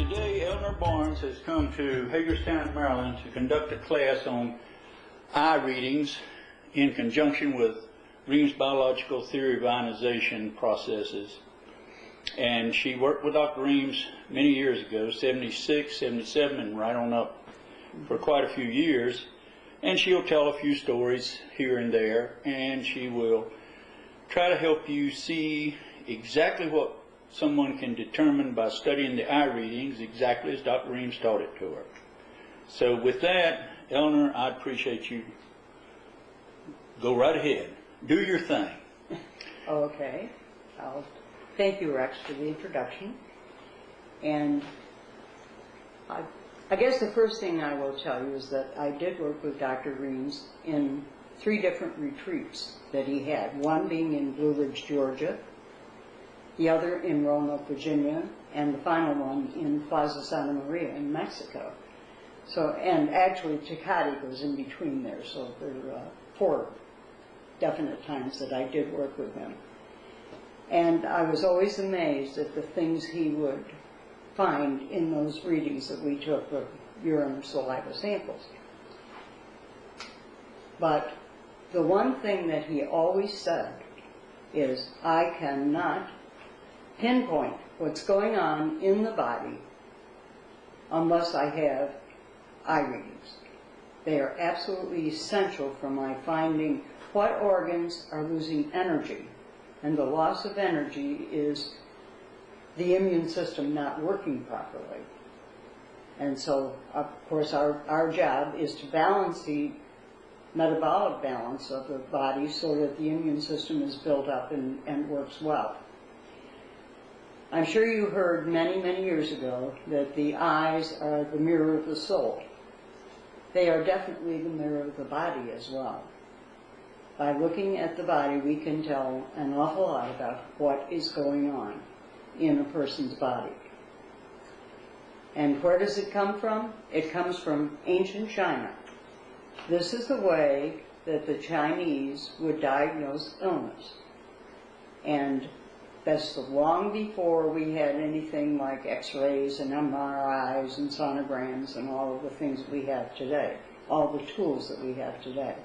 Today, Eleanor Barnes has come to Hagerstown, Maryland to conduct a class on eye readings in conjunction with Ream's biological theory of ionization processes. And she worked with Dr. Reams many years ago, 76, 77, and right on up for quite a few years. And she'll tell a few stories here and there, and she will try to help you see exactly what someone can determine by studying the eye readings, exactly as Dr. Reams taught it to her. So with that, Eleanor, I'd appreciate you. Go right ahead. Do your thing. Okay. Thank you, Rex, for the introduction. And I guess the first thing I will tell you is that I did work with Dr. Reams in 3 different retreats that he had, one being in Blue Ridge, Georgia, the other in Roanoke, Virginia, and the final one in Plaza Santa Maria in Mexico. So, and actually Tecate goes in between there, so there are 4 definite times that I did work with him. And I was always amazed at the things he would find in those readings that we took of urine or saliva samples. But the one thing that he always said is, I cannot pinpoint what's going on in the body unless I have eye readings. They are absolutely essential for my finding what organs are losing energy. And the loss of energy is the immune system not working properly. And so, of course, our job is to balance the metabolic balance of the body so that the immune system is built up and works well. I'm sure you heard many, many years ago that the eyes are the mirror of the soul. They are definitely the mirror of the body as well. By looking at the body, we can tell an awful lot about what is going on in a person's body. And where does it come from? It comes from ancient China. This is the way that the Chinese would diagnose illness. And that's long before we had anything like x-rays and MRIs and sonograms and all of the things we have today, all the tools that we have today.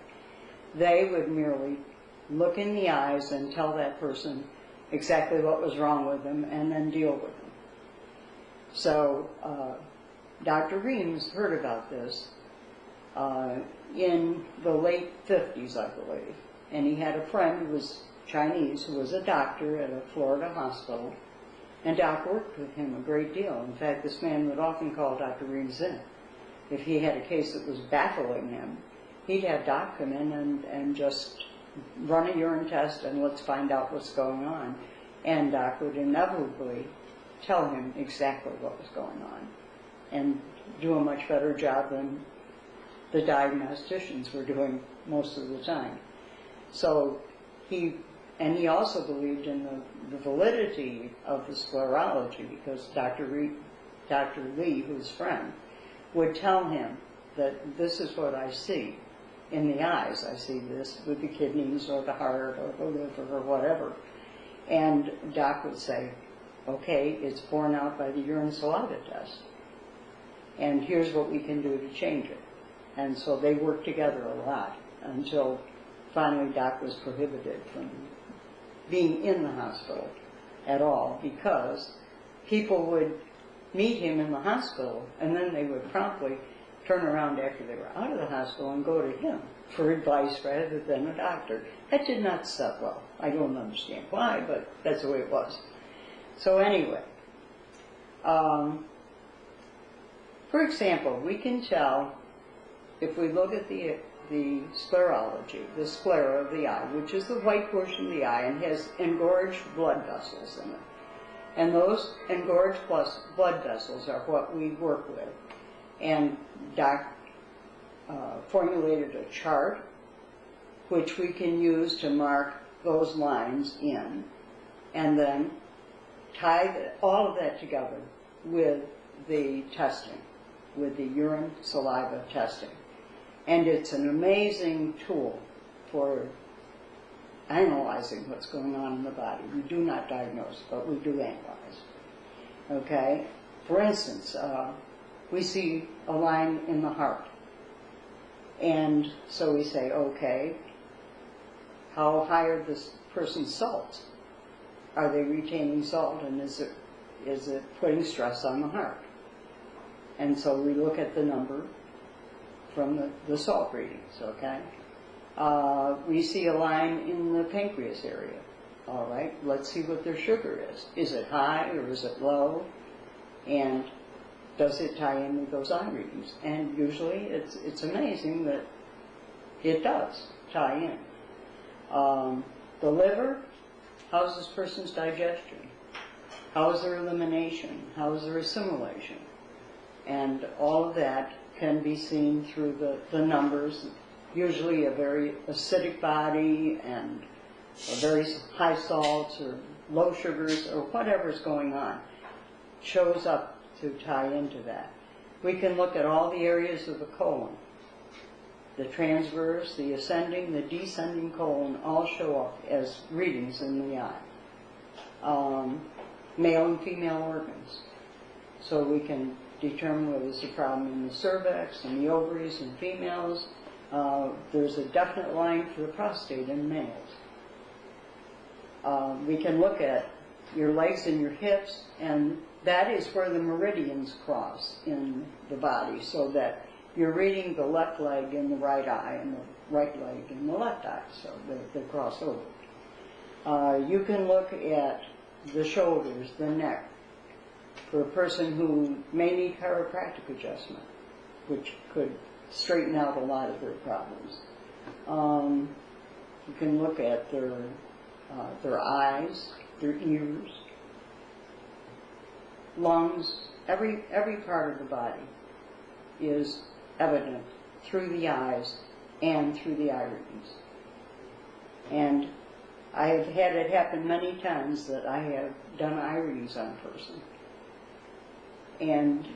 They would merely look in the eyes and tell that person exactly what was wrong with them and then deal with them. So Dr. Reams heard about this in the late 50s, I believe. And he had a friend who was Chinese who was a doctor at a Florida hospital. And Doc worked with him a great deal. In fact, this man would often call Dr. Reams in. If he had a case that was baffling him, he'd have Doc come in and just run a urine test and let's find out what's going on. And Doc would inevitably tell him exactly what was going on and do a much better job than the diagnosticians were doing most of the time. So he also believed in the validity of the sclerology, because Dr. Lee, whose friend, would tell him that this is what I see in the eyes. I see this with the kidneys or the heart or the liver or whatever. And Doc would say, okay, it's borne out by the urine saliva test. And here's what we can do to change it. And so they worked together a lot until finally Doc was prohibited from being in the hospital at all, because people would meet him in the hospital and then they would promptly turn around after they were out of the hospital and go to him for advice rather than a doctor. That did not set well. I don't understand why, but that's the way it was. So anyway, for example, we can tell if we look at the sclerology, the sclera of the eye, which is the white portion of the eye and has engorged blood vessels in it. And those engorged blood vessels are what we work with. And Doc formulated a chart which we can use to mark those lines in, and then tie all of that together with the testing, with the urine saliva testing. And it's an amazing tool for analyzing what's going on in the body. We do not diagnose, but we do analyze. Okay? For instance, we see a line in the heart. And so we say, okay, how high are this person's salts? Are they retaining salt, and is it putting stress on the heart? And so we look at the number from the salt readings, okay? We see a line in the pancreas area. All right, let's see what their sugar is. Is it high or is it low? And does it tie in with those eye readings? And usually it's amazing that it does tie in. The liver, how's this person's digestion? How is their elimination? How is their assimilation? And all of that can be seen through the numbers. Usually a very acidic body and a very high salts or low sugars or whatever's going on shows up to tie into that. We can look at all the areas of the colon. The transverse, the ascending, the descending colon all show up as readings in the eye. Male and female organs. So we can determine whether there's a problem in the cervix and the ovaries in females. There's a definite line for the prostate in males. We can look at your legs and your hips, and that is where the meridians cross in the body, so that you're reading the left leg in the right eye and the right leg in the left eye, so they cross over. You can look at the shoulders, the neck, for a person who may need chiropractic adjustment, which could straighten out a lot of their problems. You can look at their eyes, their ears, lungs, every part of the body is evident through the eyes and through the eye readings. And I have had it happen many times that I have done eye readings on a person and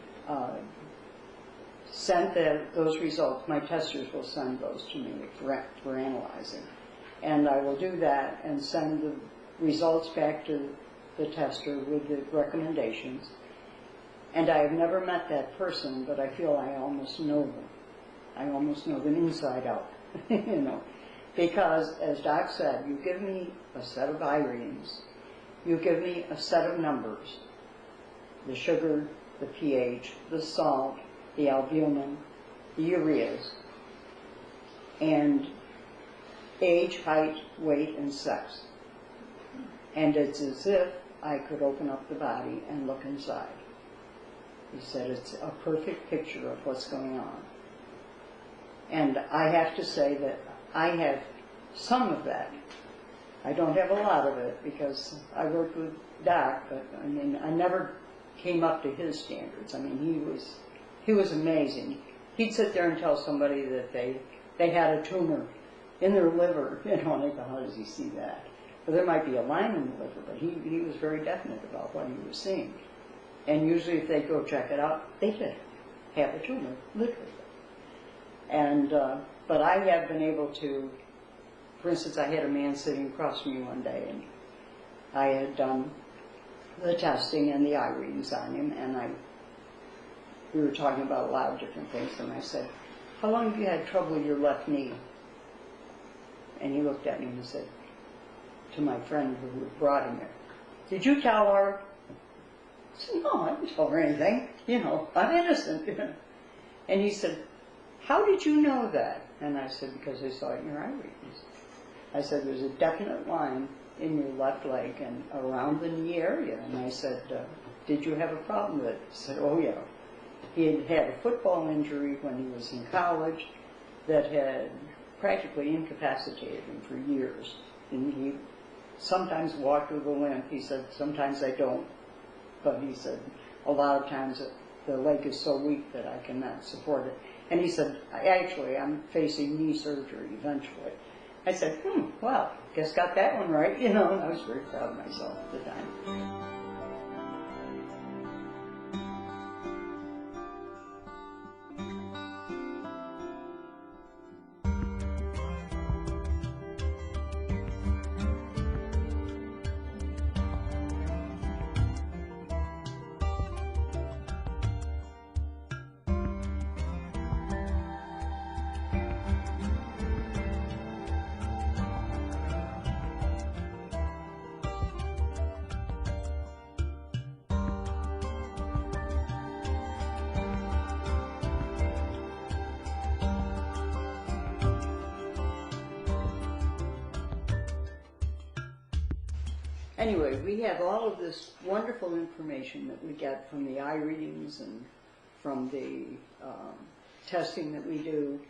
sent those results. My testers will send those to me for analyzing. And I will do that and send the results back to the tester with the recommendations. And I have never met that person, but I feel I almost know them. I almost know them inside out, you know. Because, as Doc said, you give me a set of eye readings, you give me a set of numbers, the sugar, the pH, the salt, the albumin, the ureas, and age, height, weight, and sex. And it's as if I could open up the body and look inside. He said it's a perfect picture of what's going on. And I have to say that I have some of that. I don't have a lot of it because I worked with Doc, but I mean, I never came up to his standards. I mean, he was amazing. He'd sit there and tell somebody that they had a tumor in their liver, you know, and I go, how does he see that? Well, there might be a line in the liver, but he was very definite about what he was seeing. And usually if they go check it out, they did have a tumor, literally. And, but I have been able to, for instance, I had a man sitting across from me one day, and I had done the testing and the eye readings on him, and we were talking about a lot of different things, and I said, how long have you had trouble with your left knee? And he looked at me and said, to my friend who brought him there, did you tell her? I said, no, I didn't tell her anything. You know, I'm innocent. And he said, how did you know that? And I said, because I saw it in your eye readings. I said, there's a definite line in your left leg and around the knee area. And I said, did you have a problem with it? He said, oh yeah. He had had a football injury when he was in college that had practically incapacitated him for years. And he sometimes walked with a limp. He said, sometimes I don't. But he said, a lot of times the leg is so weak that I cannot support it. And he said, actually, I'm facing knee surgery eventually. I said, well, guess got that one right, you know, and I was very proud of myself at the time. Anyway, we have all of this wonderful information that we get from the eye readings and from the testing that we do.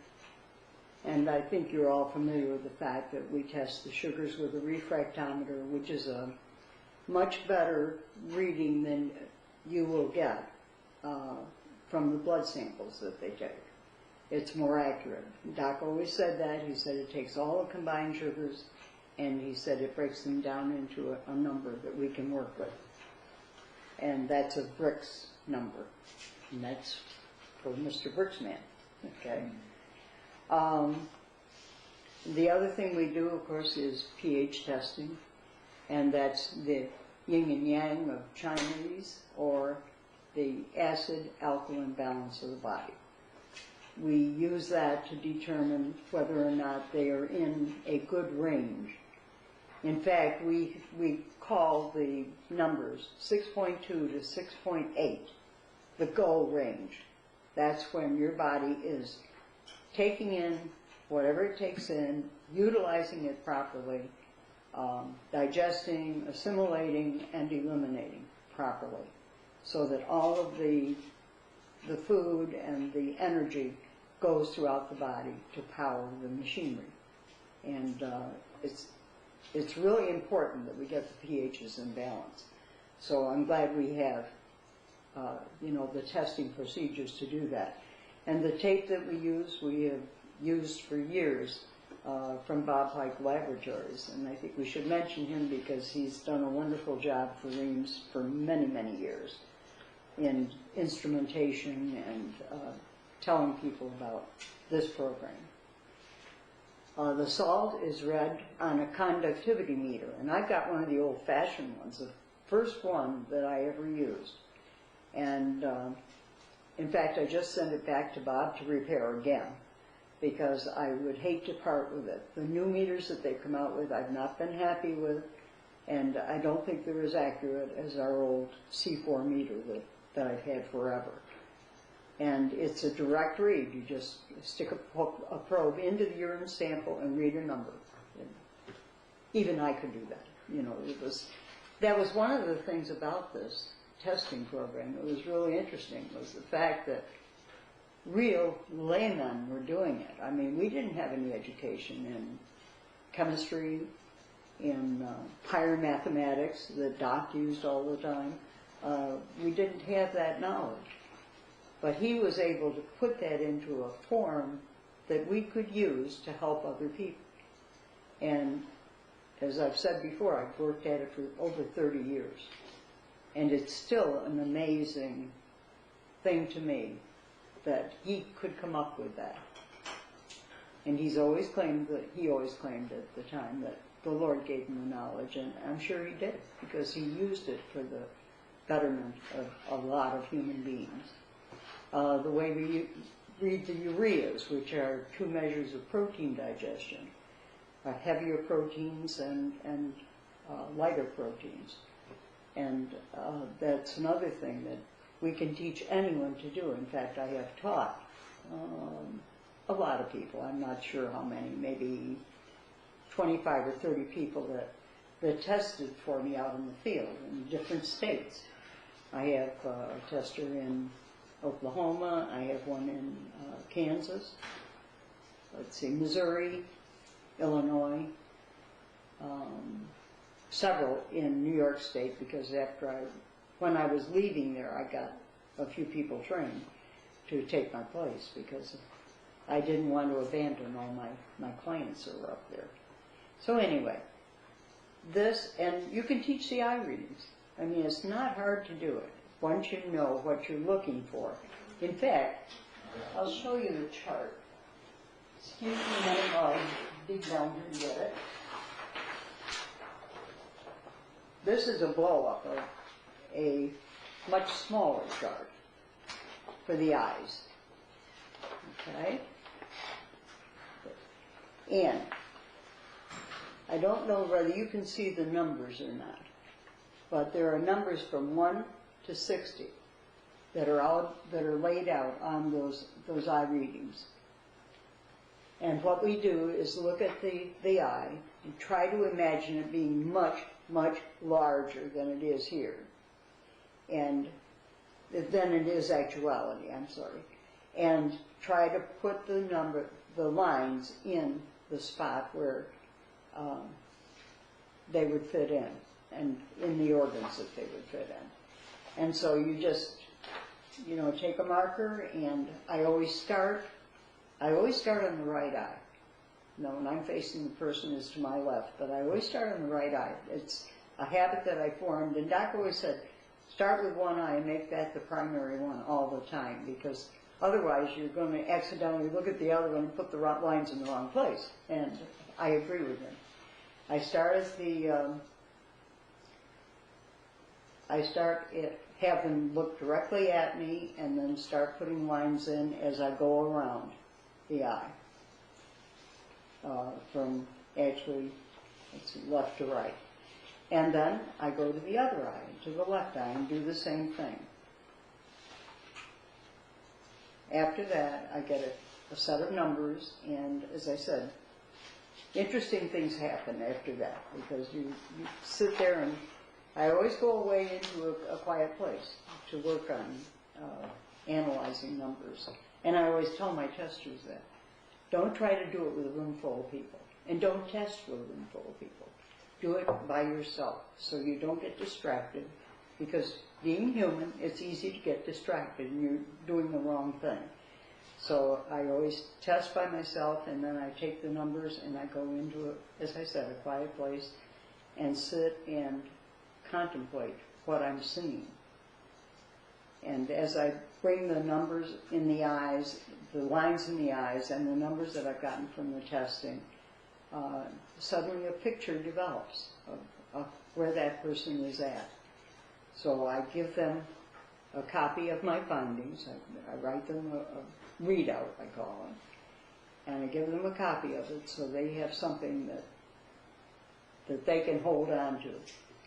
And I think you're all familiar with the fact that we test the sugars with a refractometer, which is a much better reading than you will get from the blood samples that they take. It's more accurate. Doc always said that. He said it takes all the combined sugars, and he said it breaks them down into a number that we can work with. And that's a Brix number. And that's for Mr. Brixman. Okay. The other thing we do, of course, is pH testing. And that's the yin and yang of Chinese, or the acid-alkaline balance of the body. We use that to determine whether or not they are in a good range. In fact, we call the numbers 6.2 to 6.8 the goal range. That's when your body is taking in whatever it takes in, utilizing it properly, digesting, assimilating, and eliminating properly, so that all of the food and the energy goes throughout the body to power the machinery. And it's really important that we get the pHs in balance. So I'm glad we have the testing procedures to do that. And the tape that we have used for years from Bob Pike Laboratories, and I think we should mention him because he's done a wonderful job for Reams for many, many years in instrumentation and telling people about this program. The salt is read on a conductivity meter, and I've got one of the old-fashioned ones, the first one that I ever used. And in fact, I just sent it back to Bob to repair again, because I would hate to part with it. The new meters that they come out with, I've not been happy with, and I don't think they're as accurate as our old C4 meter that I've had forever. And it's a direct read. You just stick a probe into the urine sample and read a number. And even I could do that. That was one of the things about this testing program that was really interesting, was the fact that real laymen were doing it. I mean, we didn't have any education in chemistry, in higher mathematics that Doc used all the time. We didn't have that knowledge. But he was able to put that into a form that we could use to help other people. And as I've said before, I've worked at it for over 30 years. And it's still an amazing thing to me that he could come up with that. And he always claimed at the time that the Lord gave him the knowledge, and I'm sure he did, because he used it for the betterment of a lot of human beings. The way we read the ureas, which are 2 measures of protein digestion, heavier proteins and lighter proteins. And that's another thing that we can teach anyone to do. In fact, I have taught a lot of people, I'm not sure how many, maybe 25 or 30 people that tested for me out in the field in different states. I have a tester in Oklahoma, I have one in Kansas, Missouri, Illinois, several in New York State, because when I was leaving there, I got a few people trained to take my place, because I didn't want to abandon all my clients that were up there. So anyway, and you can teach the eye readings. I mean, it's not hard to do it once you know what you're looking for. In fact, I'll show you the chart. Excuse me, I'll dig down here and get it. This is a blow-up of a much smaller chart for the eyes. Okay? And I don't know whether you can see the numbers or not, but there are numbers from 1 to 60 that are laid out on those eye readings. And what we do is look at the eye and try to imagine it being much, much larger than it is here. And than it is actuality, I'm sorry. And try to put the lines in the spot where they would fit in, and in the organs that they would fit in. And so you just, take a marker, and I always start on the right eye. No, when I'm facing the person is to my left, but I always start on the right eye. It's a habit that I formed, and Doc always said, start with one eye and make that the primary one all the time, because otherwise you're going to accidentally look at the other one and put the lines in the wrong place. And I agree with him. I start have them look directly at me, and then start putting lines in as I go around the eye. From actually, left to right. And then I go to the other eye, to the left eye, and do the same thing. After that, I get a set of numbers, and as I said, interesting things happen after that, because you sit there, and I always go away into a quiet place to work on analyzing numbers. And I always tell my testers that. Don't try to do it with a room full of people, and don't test with a room full of people. Do it by yourself, so you don't get distracted, because being human, it's easy to get distracted and you're doing the wrong thing. So I always test by myself, and then I take the numbers and I go into, as I said, a quiet place and sit and contemplate what I'm seeing. And as I bring the numbers in the eyes, the lines in the eyes, and the numbers that I've gotten from the testing, suddenly a picture develops of where that person is at. So I give them a copy of my findings. I write them a readout, I call it, and I give them a copy of it so they have something that they can hold on to.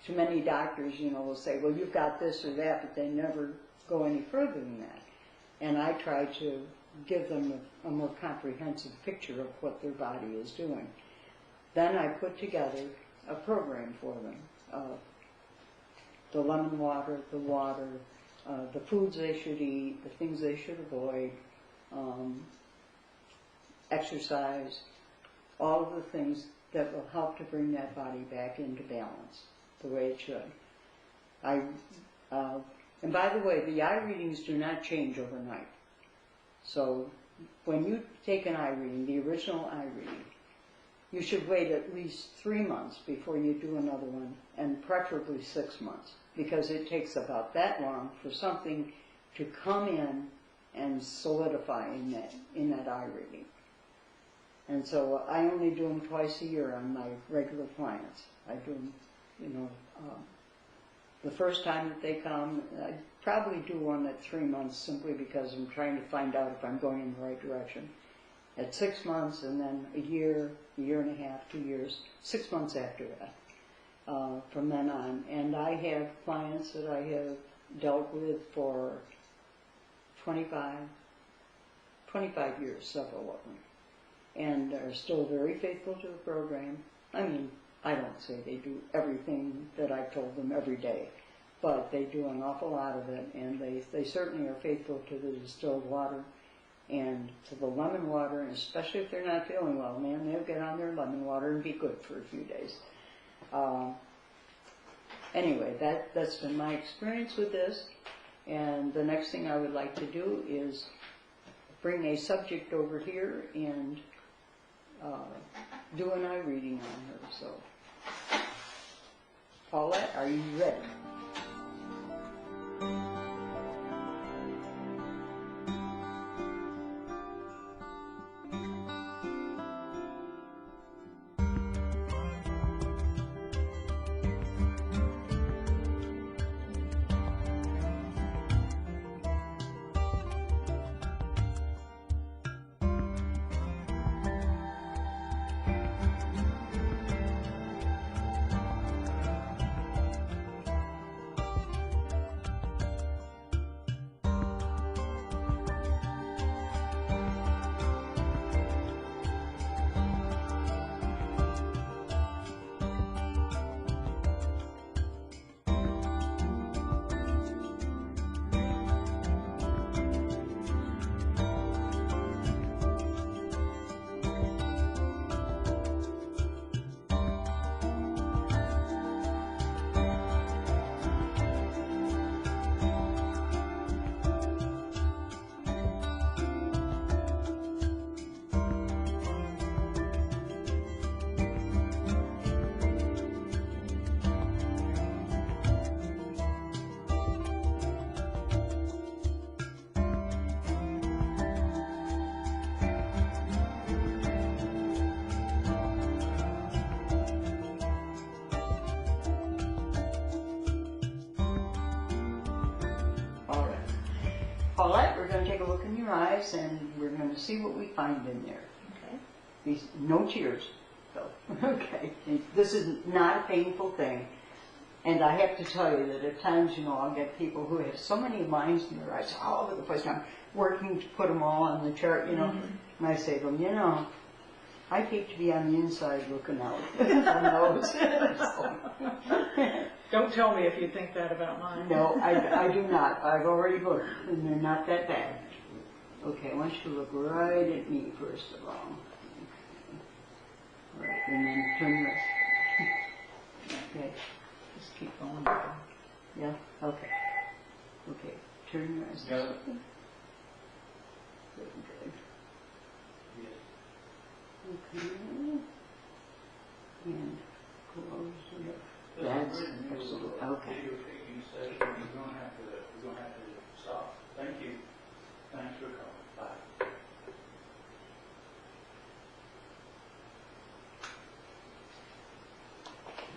Too many doctors, will say, well, you've got this or that, but they never go any further than that. And I try to give them a more comprehensive picture of what their body is doing. Then I put together a program for them of the lemon water, the foods they should eat, the things they should avoid, exercise, all of the things that will help to bring that body back into balance the way it should. And by the way, the eye readings do not change overnight. So when you take an eye reading, the original eye reading, you should wait at least 3 months before you do another one, and preferably 6 months, because it takes about that long for something to come in and solidify in that eye reading. And so I only do them twice a year on my regular clients. I do them, the first time that they come. I probably do one at 3 months, simply because I'm trying to find out if I'm going in the right direction. At 6 months, and then a year and a half, 2 years, 6 months after that, from then on. And I have clients that I have dealt with for 25 years, several of them, and are still very faithful to the program. I mean, I don't say they do everything that I've told them every day, but they do an awful lot of it, and they certainly are faithful to the distilled water and to the lemon water, and especially if they're not feeling well, man, they'll get on their lemon water and be good for a few days. Anyway, that's been my experience with this, and the next thing I would like to do is bring a subject over here and do an eye reading on her. So, Paulette, are you ready? Paulette, we're going to take a look in your eyes and we're going to see what we find in there. Okay. No tears, though. Okay. And this is not a painful thing. And I have to tell you that at times, you know, I'll get people who have so many lines in their eyes all over the place. I'm working to put them all on the chart, you know. And I say to them, you know, I'd hate to be on the inside looking out from those. Don't tell me if you think that about mine. No, I do not. I've already looked, and they're not that bad. Okay, I want you to look right at me first of all. Okay. Right, and then turn your eyes. Okay. Just keep going. Yeah? Okay. Okay. Turn your eyes. Yeah. Very good. Yes. Okay. And close it up. That's absolutely okay. Videotaping session, we're gonna have to stop. Thank you. Thanks for calling. Bye.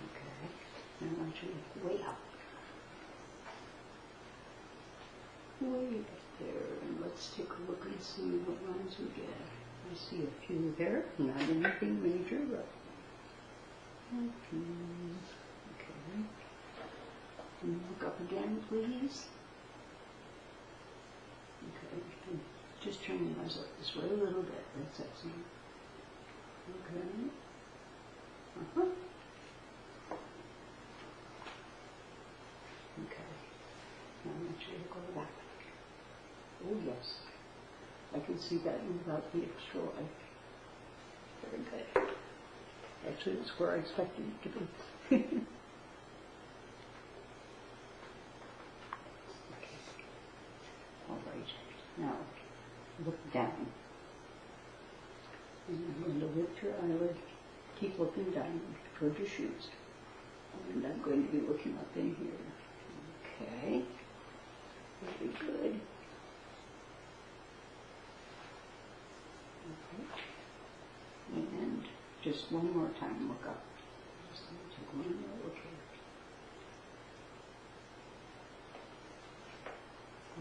Okay. Now I want you to look way up. Way up there. And let's take a look and see what lines we get. I see a few there. Not anything major, but okay. Okay. And look up again, please. Okay. And just turn your eyes up this way a little bit. That's excellent. Okay. Uh-huh. Okay. Now I want you to go back. Oh, yes. I can see that without the extra light. Very good. Actually, it's where I expected it to be. Okay. All right. Now, look down. And I'm going to lift your eyelid. Keep looking down toward your shoes. And I'm going to be looking up in here. Okay. Very good. Okay. And just one more time, look up. Just let me take one more look here.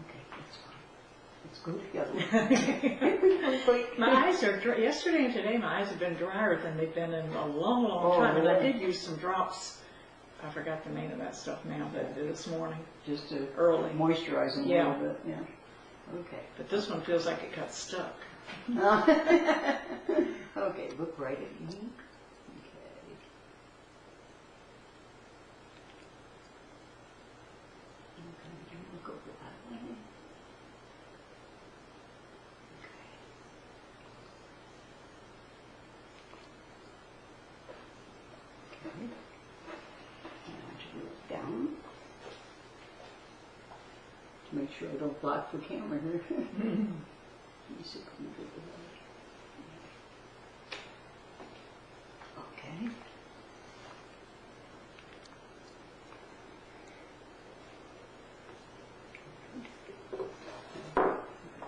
Okay, that's fine. Let's go together. My eyes are dry. Yesterday and today, my eyes have been drier than they've been in a long, long time. And I did use some drops. I forgot the name of that stuff now, but this morning. Just to early. Moisturize them a Yeah. little bit. Yeah. Okay. But this one feels like it got stuck. Okay, look right at me. Okay. Okay, look over that way. Okay. Okay. I want you to look down. To make sure I don't block the camera here. Let me see if I can do that. Okay.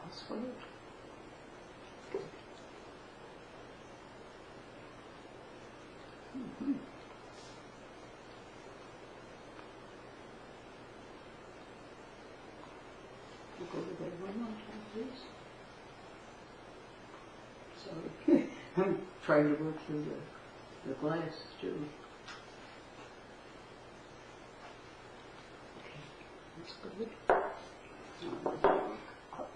This way. Look over there one more time, please. Sorry. I'm trying to work through the glass, too. Okay, that's good. Now let's look up.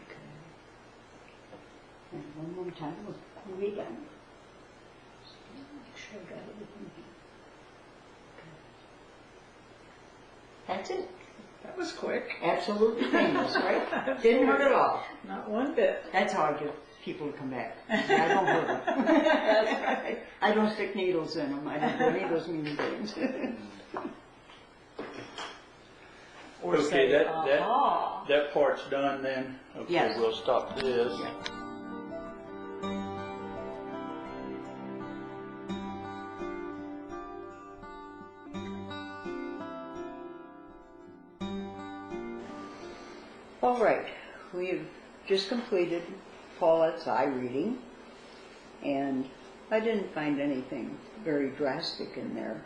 Okay. And one more time, look way down. Make sure I got everything here. Okay. That's it. That was quick. Absolutely painless, right? Didn't hurt at all. Not one bit. That's how I get people to come back. I don't hurt them. That's right. I don't stick needles in them. I don't do any of those mean things. Or Okay, say, that part's done then. Okay, Yes. we'll stop this. Yeah. All right, we've just completed Paulette's eye reading, and I didn't find anything very drastic in there.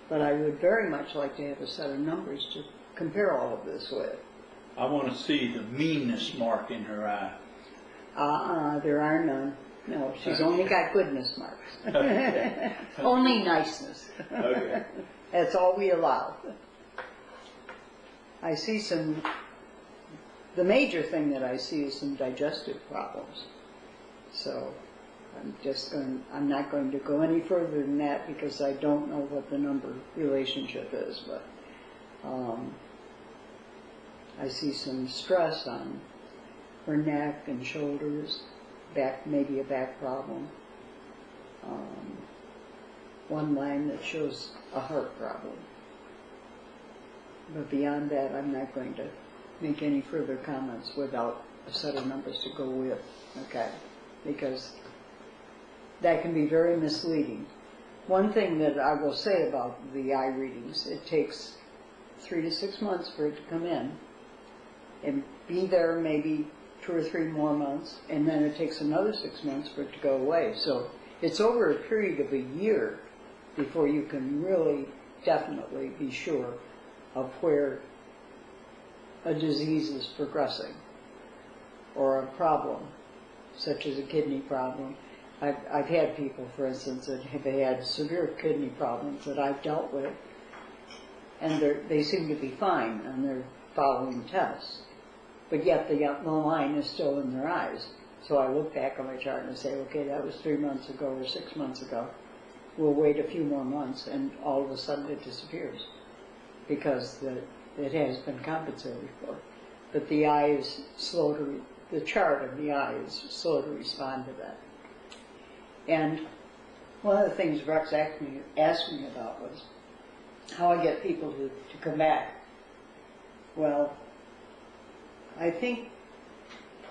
But I would very much like to have a set of numbers to compare all of this with. I want to see the meanness mark in her eye. There are none. No, she's only got goodness marks. Only niceness. Okay. That's all we allow. I see the major thing that I see is some digestive problems. So I'm not going to go any further than that because I don't know what the number relationship is, but I see some stress on her neck and shoulders, back, maybe a back problem. One line that shows a heart problem. But beyond that, I'm not going to make any further comments without a set of numbers to go with, okay? Because that can be very misleading. One thing that I will say about the eye readings, it takes 3 to 6 months for it to come in and be there maybe 2 or 3 more months, and then it takes another 6 months for it to go away. So it's over a period of a year before you can really definitely be sure of where a disease is progressing or a problem, such as a kidney problem. I've had people, for instance, that have had severe kidney problems that I've dealt with, and they seem to be fine and they're following tests, but yet the line is still in their eyes. So I look back on my chart and say, okay, that was 3 months ago or 6 months ago. We'll wait a few more months, and all of a sudden it disappears because it has been compensated for. But the eye is slow to, the chart of the eye is slow to respond to that. And one of the things Rex asked me about was how I get people to come back. Well, I think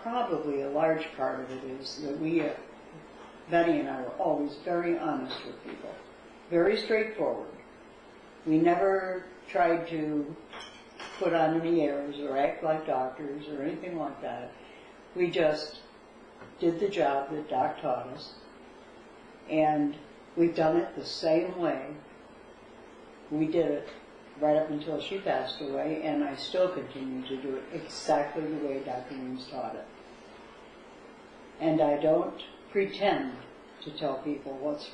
probably a large part of it is that Betty and I were always very honest with people, very straightforward. We never tried to put on any airs or act like doctors or anything like that. We just did the job that Doc taught us, and we've done it the same way. We did it right up until she passed away, and I still continue to do it exactly the way Dr. Weems taught it. And I don't pretend to tell people what's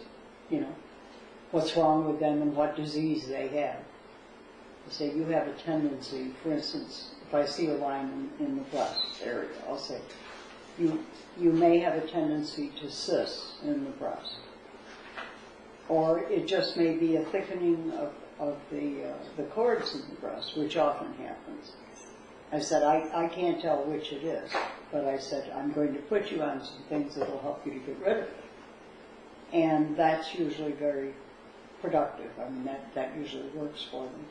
wrong with them and what disease they have. I say, you have a tendency, for instance, if I see a line in the breast area, I'll say, you may have a tendency to cyst in the breast. Or it just may be a thickening of the cords in the breast, which often happens. I said, I can't tell which it is, but I said, I'm going to put you on some things that will help you to get rid of it. And that's usually very productive. I mean, that usually works for them.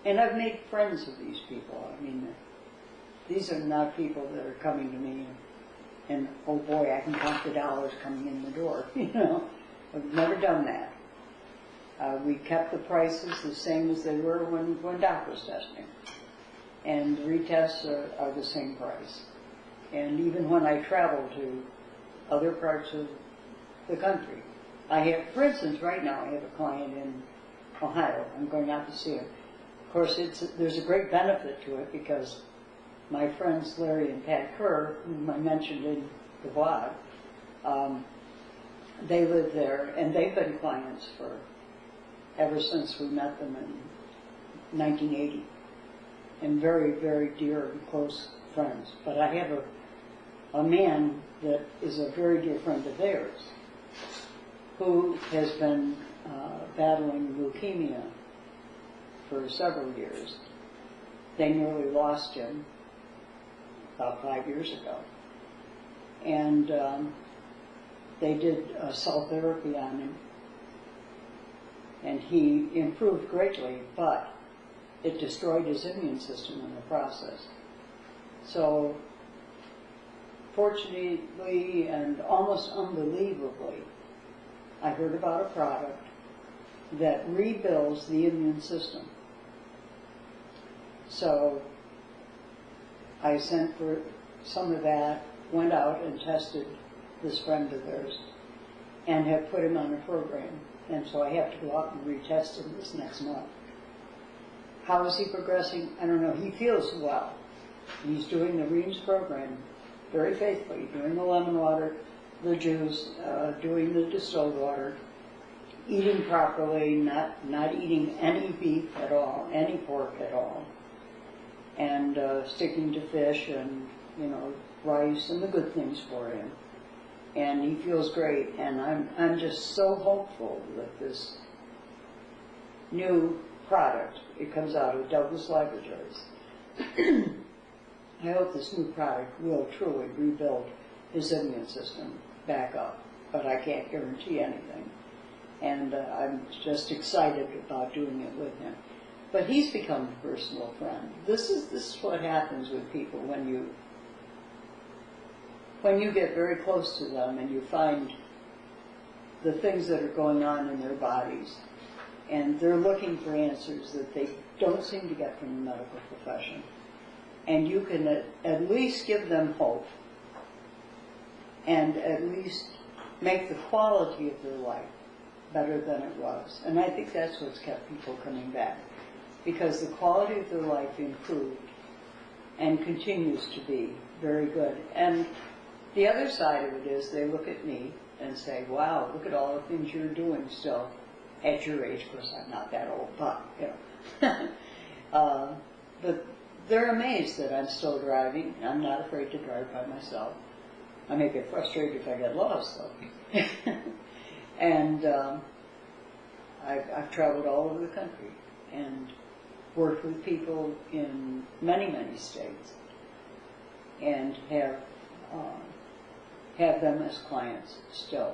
And I've made friends with these people. I mean, these are not people that are coming to me and oh boy, I can count the dollars coming in the door. I've never done that. We kept the prices the same as they were when Doc was testing. And retests are the same price. And even when I travel to other parts of the country, I have, for instance, right now I have a client in Ohio. I'm going out to see him. Of course, there's a great benefit to it because my friends Larry and Pat Kerr, whom I mentioned in the blog, they live there, and they've been clients ever since we met them in 1980, and very, very dear and close friends. But I have a man that is a very dear friend of theirs who has been battling leukemia for several years. They nearly lost him about 5 years ago. And they did cell therapy on him. And he improved greatly, but it destroyed his immune system in the process. So, fortunately and almost unbelievably, I heard about a product that rebuilds the immune system. So, I sent for some of that, went out and tested this friend of theirs, and have put him on a program. And so I have to go out and retest him this next month. How is he progressing? I don't know. He feels well. He's doing the Reams program very faithfully, doing the lemon water, the juice, doing the distilled water, eating properly, not eating any beef at all, any pork at all, and sticking to fish and, rice and the good things for him. And he feels great, and I'm just so hopeful that this new product, it comes out of Douglas Laboratories. I hope this new product will truly rebuild his immune system back up, but I can't guarantee anything. And I'm just excited about doing it with him. But he's become a personal friend. This is what happens with people when you get very close to them and you find the things that are going on in their bodies, and they're looking for answers that they don't seem to get from the medical profession. And you can at least give them hope and at least make the quality of their life better than it was. And I think that's what's kept people coming back, because the quality of their life improved and continues to be very good. And the other side of it is they look at me and say, wow, look at all the things you're doing still at your age. Of course, I'm not that old, but, but they're amazed that I'm still driving. I'm not afraid to drive by myself. I may get frustrated if I get lost, though. And I've traveled all over the country and worked with people in many, many states, and have them as clients still,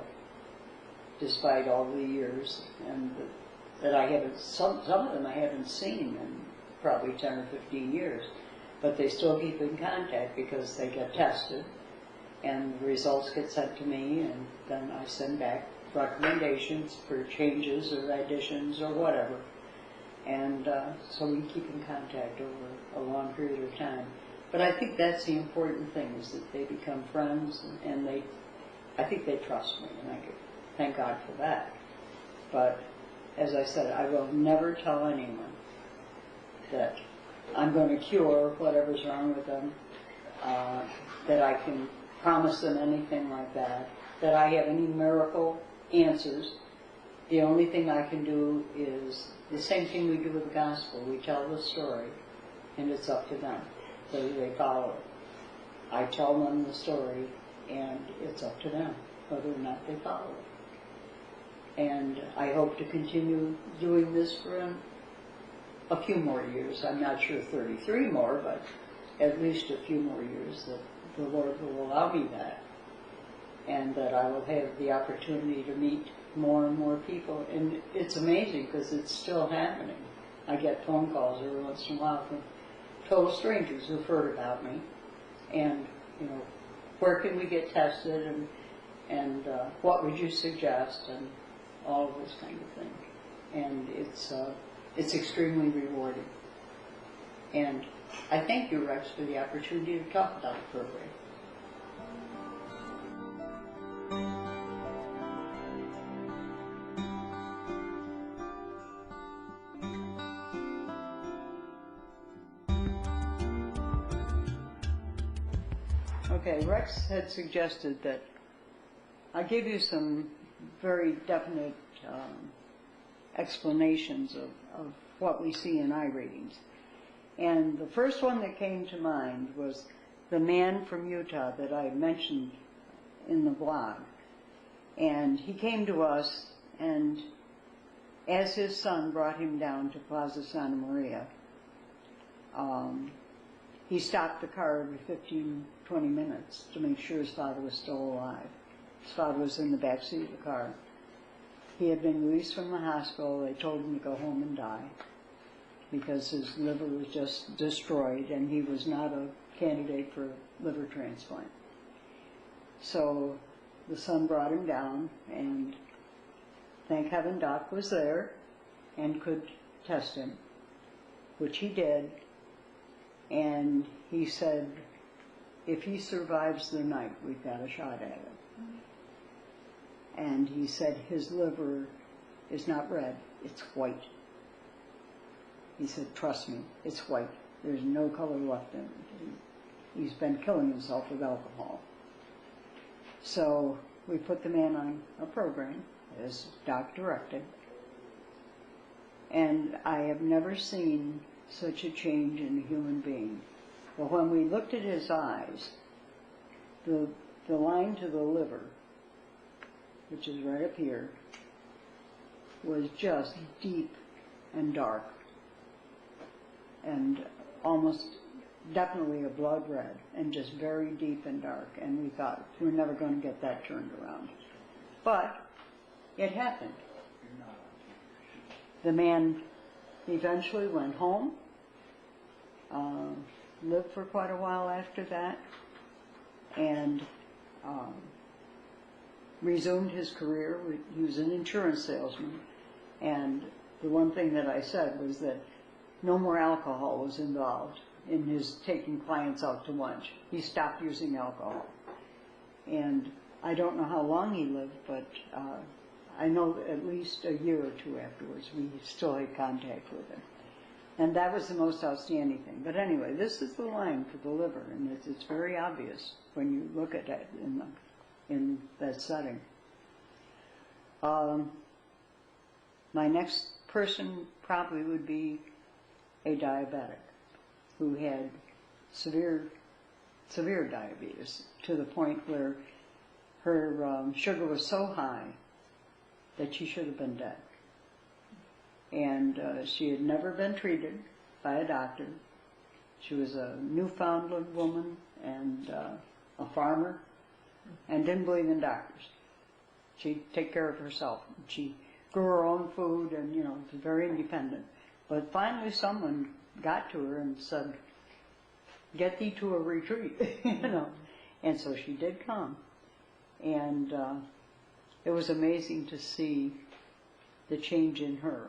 despite all the years, and that I haven't, some of them I haven't seen in probably 10 or 15 years, but they still keep in contact because they get tested, and the results get sent to me, and then I send back recommendations for changes or additions or whatever. And so we keep in contact over a long period of time. But I think that's the important thing, is that they become friends, and I think they trust me, and I thank God for that. But as I said, I will never tell anyone that I'm going to cure whatever's wrong with them, that I can promise them anything like that, that I have any miracle answers. The only thing I can do is the same thing we do with the gospel. We tell the story, and it's up to them whether they follow it. I tell them the story, and it's up to them whether or not they follow it. And I hope to continue doing this for a few more years. I'm not sure 33 more, but at least a few more years that the Lord will allow me that, and that I will have the opportunity to meet more and more people. And it's amazing because it's still happening. I get phone calls every once in a while from total strangers who've heard about me, and where can we get tested, and what would you suggest, and all of those kind of things. And it's extremely rewarding. And I thank you, Rex, for the opportunity to talk about the program. Okay, Rex had suggested that I give you some very definite explanations of what we see in eye readings. And the first one that came to mind was the man from Utah that I mentioned in the blog. And he came to us, and as his son brought him down to Plaza Santa Maria, he stopped the car every 15, 20 minutes to make sure his father was still alive. His father was in the back seat of the car. He had been released from the hospital. They told him to go home and die because his liver was just destroyed, and he was not a candidate for liver transplant. So the son brought him down, and thank heaven Doc was there and could test him, which he did. And he said, if he survives the night, we've got a shot at it. And he said his liver is not red, it's white. He said, trust me, it's white. There's no color left in it. He's been killing himself with alcohol. So we put the man on a program, as Doc directed. And I have never seen such a change in a human being. But when we looked at his eyes, the line to the liver, which is right up here, was just deep and dark. And almost definitely a blood red, and just very deep and dark. And we thought, we're never going to get that turned around. But it happened. The man eventually went home, lived for quite a while after that, and resumed his career. He was an insurance salesman, and the one thing that I said was that no more alcohol was involved in his taking clients out to lunch. He stopped using alcohol. And I don't know how long he lived, but I know at least a year or two afterwards we still had contact with him. And that was the most outstanding thing. But anyway, this is the line for the liver, and it's very obvious when you look at it in that setting. My next person probably would be a diabetic who had severe diabetes, to the point where her sugar was so high that she should have been dead. And she had never been treated by a doctor. She was a Newfoundland woman and a farmer, and didn't believe in doctors. She'd take care of herself. She grew her own food and, was very independent. But finally someone got to her and said, get thee to a retreat, And so she did come. And it was amazing to see the change in her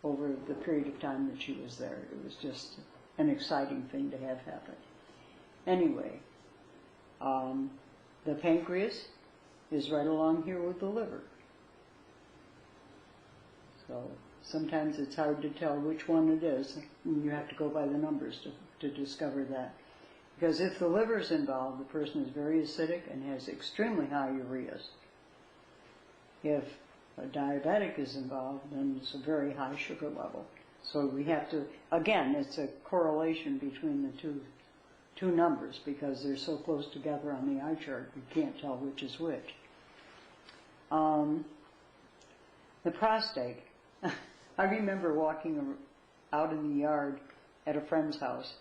over the period of time that she was there. It was just an exciting thing to have happen. Anyway, the pancreas is right along here with the liver. So sometimes it's hard to tell which one it is, and you have to go by the numbers to discover that. Because if the liver is involved, the person is very acidic and has extremely high ureas. If a diabetic is involved, then it's a very high sugar level. So we have to, again, it's a correlation between the two numbers, because they're so close together on the eye chart, you can't tell which is which. The prostate. I remember walking out in the yard at a friend's house,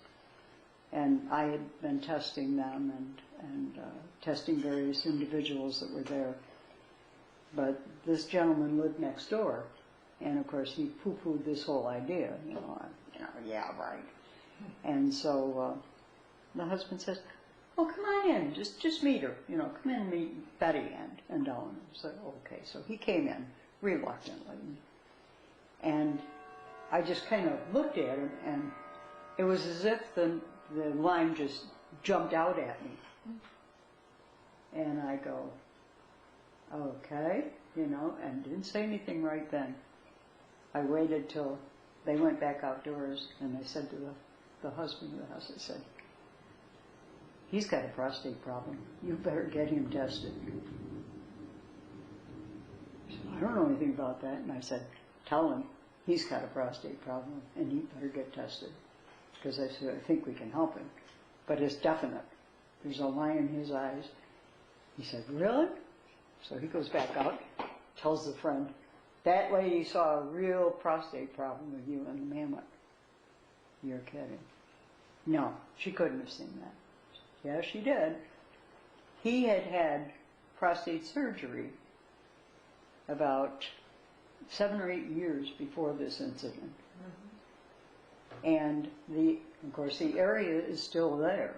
and I had been testing them and testing various individuals that were there. But this gentleman lived next door, and of course he poo-pooed this whole idea. Yeah, right. And so the husband says, "Oh, come on in, just meet her. Come in and meet Betty and Ellen." So okay, so he came in reluctantly, and I just kind of looked at him, and it was as if the line just jumped out at me. And I go, okay, and didn't say anything right then. I waited till they went back outdoors, and I said to the husband of the house, I said, "He's got a prostate problem. You better get him tested." He said, "I don't know anything about that." And I said, "Tell him he's got a prostate problem, and he better get tested." Because I said, "I think we can help him. But it's definite. There's a line in his eyes." He said, "Really?" So he goes back out, tells the friend, "That lady saw a real prostate problem with you." And the man went, "You're kidding." No, she couldn't have seen that. Yeah, she did. He had had prostate surgery about 7 or 8 years before this incident. And of course the area is still there.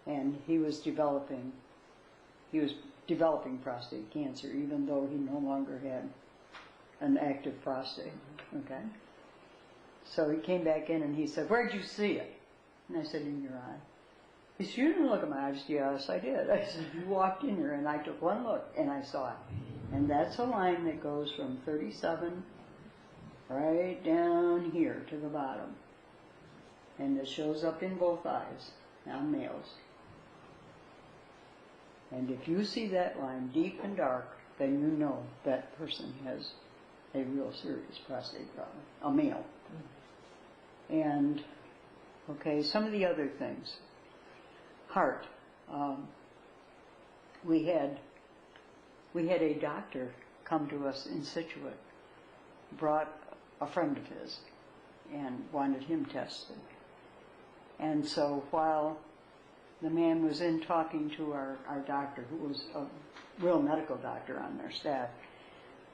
And he was developing prostate cancer, even though he no longer had an active prostate. Okay? So he came back in and he said, "Where'd you see it?" And I said, "In your eye." He said, "You didn't look at my eyes." "Yes, I did." I said, "You walked in here," and I took one look and I saw it. And that's a line that goes from 37 right down here to the bottom. And it shows up in both eyes on males. And if you see that line deep and dark, then you know that person has a real serious prostate problem, a male. And, okay, some of the other things. Heart. We had a doctor come to us in Scituate, brought a friend of his, and wanted him tested. And so while the man was in talking to our doctor, who was a real medical doctor on their staff,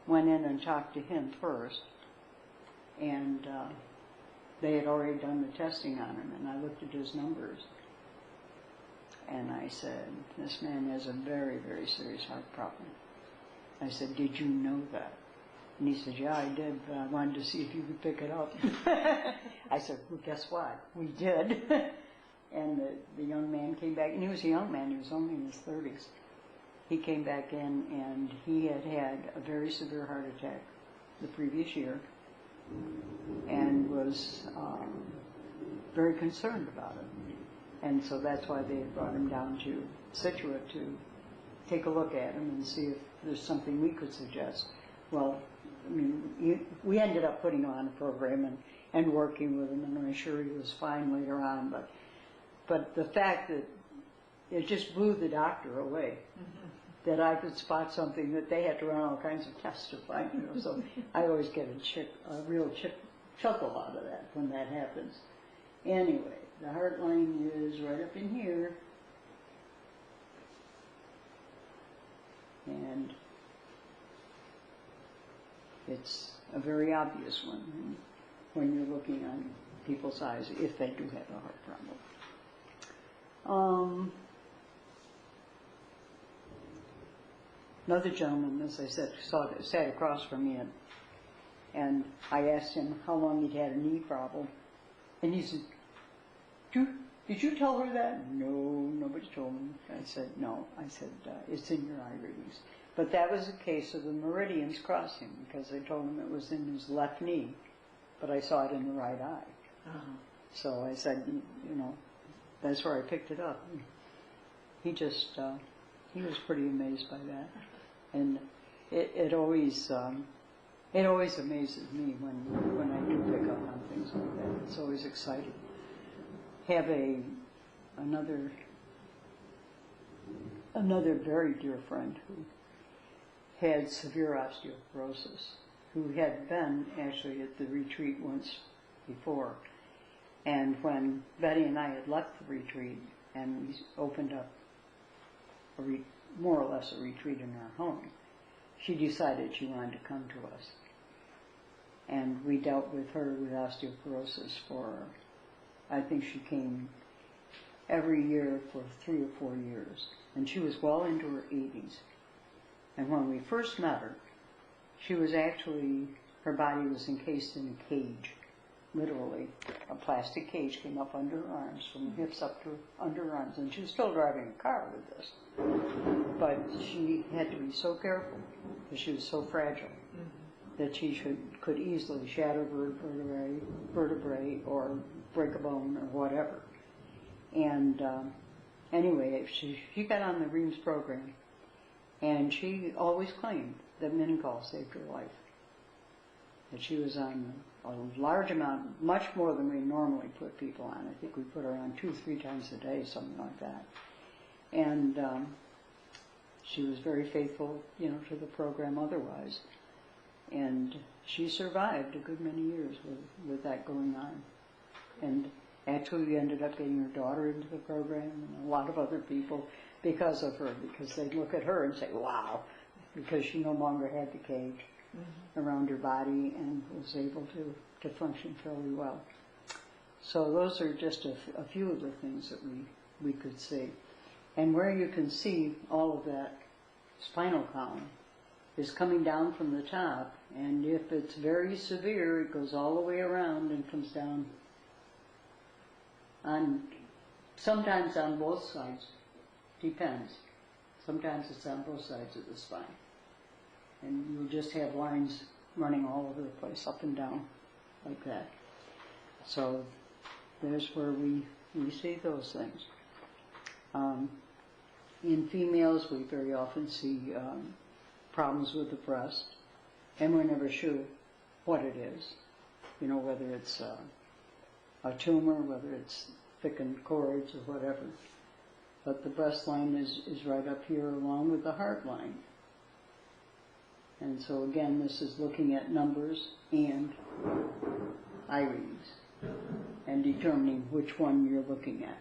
went in and talked to him first, and they had already done the testing on him, and I looked at his numbers, and I said, "This man has a very, very serious heart problem." I said, "Did you know that?" And he said, "Yeah, I did, but I wanted to see if you could pick it up." I said, "Well, guess what? We did." And the young man came back, and he was a young man, he was only in his 30s. He came back in, and he had had a very severe heart attack the previous year, and was very concerned about it. And so that's why they had brought him down to Scituate to take a look at him and see if there's something we could suggest. Well, I mean, we ended up putting him on a program and working with him, and I'm sure he was fine later on, but the fact that it just blew the doctor away, that I could spot something that they had to run all kinds of tests to find, you know. So I always get a real chuckle out of that when that happens. Anyway, the heart line is right up in here, and it's a very obvious one when you're looking on people's eyes if they do have a heart problem. Another gentleman, as I said, sat across from me, and I asked him how long he'd had a knee problem, and he said, "Did you tell her that?" "No, nobody told me." I said, "No." I said, "It's in your eye readings." But that was a case of the meridians crossing, because they told him it was in his left knee, but I saw it in the right eye. Uh-huh. So I said, you know, that's where I picked it up. He just, he was pretty amazed by that. And it always amazes me when I do pick up on things like that. It's always exciting. Have another very dear friend who had severe osteoporosis, who had been actually at the retreat once before. And when Betty and I had left the retreat and we opened up more or less a retreat in our home, she decided she wanted to come to us. And we dealt with her with osteoporosis for, I think she came every year for 3 or 4 years. And she was well into her 80s. And when we first met her, she was actually, her body was encased in a cage. Literally, a plastic cage came up under her arms, from her hips up to under her arms, and she was still driving a car with this. But she had to be so careful, because she was so fragile, that she could easily shatter vertebrae or break a bone or whatever. And anyway, she got on the Reams program, and she always claimed that Meningol saved her life. That she was on a large amount, much more than we normally put people on. I think we put her on 2-3 times a day, something like that. And she was very faithful, you know, to the program otherwise. And she survived a good many years with that going on. And actually we ended up getting her daughter into the program and a lot of other people because of her, because they'd look at her and say, "Wow," because she no longer had the cage around her body and was able to function fairly well. So those are just a few of the things that we could see. And where you can see all of that spinal column is coming down from the top, and if it's very severe, it goes all the way around and comes down on, sometimes on both sides, depends. Sometimes it's on both sides of the spine. And you'll just have lines running all over the place, up and down, like that. So there's where we see those things. In females, we very often see problems with the breast, and we're never sure what it is. You know, whether it's a tumor, whether it's thickened cords or whatever. But the breast line is right up here along with the heart line. And so again, this is looking at numbers and eye readings and determining which one you're looking at,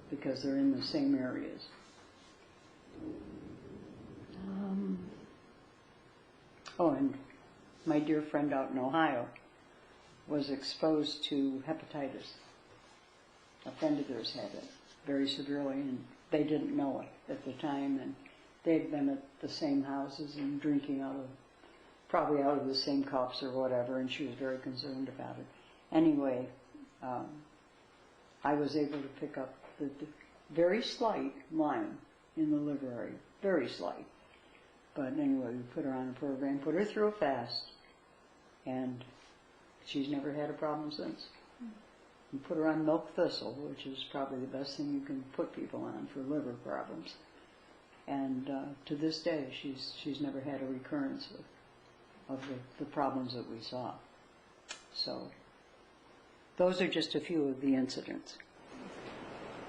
because they're in the same areas. Oh, and my dear friend out in Ohio was exposed to hepatitis. A friend of theirs had it very severely, and they didn't know it at the time, and they'd been at the same houses and drinking probably out of the same cups or whatever, and she was very concerned about it. Anyway, I was able to pick up the very slight line in the liver area, very slight. But anyway, we put her on a program, put her through a fast, and she's never had a problem since. We put her on milk thistle, which is probably the best thing you can put people on for liver problems. And to this day, she's never had a recurrence of the problems that we saw. So those are just a few of the incidents.